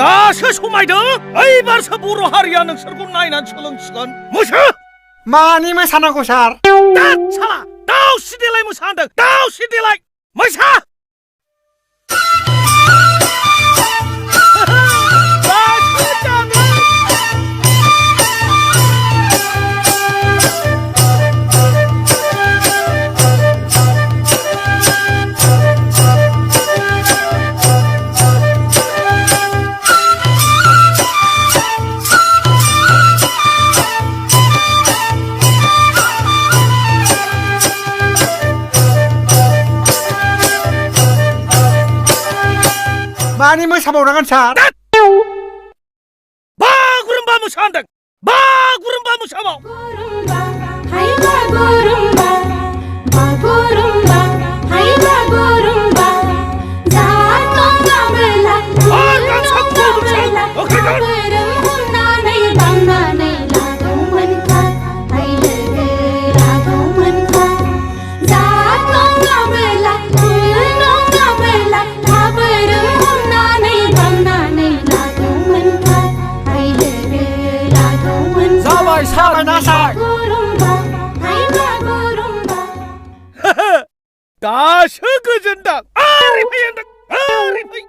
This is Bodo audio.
दासो समायदों एबारसो बर' हारिया नोंसोरखौ नायनानै सोलोंसिगोन मोसा मानि मोसानांगौ सार दाद साला दाउ सिदेलाय मोसा होनदों दाउ सिदेलाय मोसा मानि मोसाबावनांगोन सार बागुरुम्बा मोसा होनदों बागुरुम्बा मोसाबाव दासो गोजोनदां आरै फै होनदों आरै फै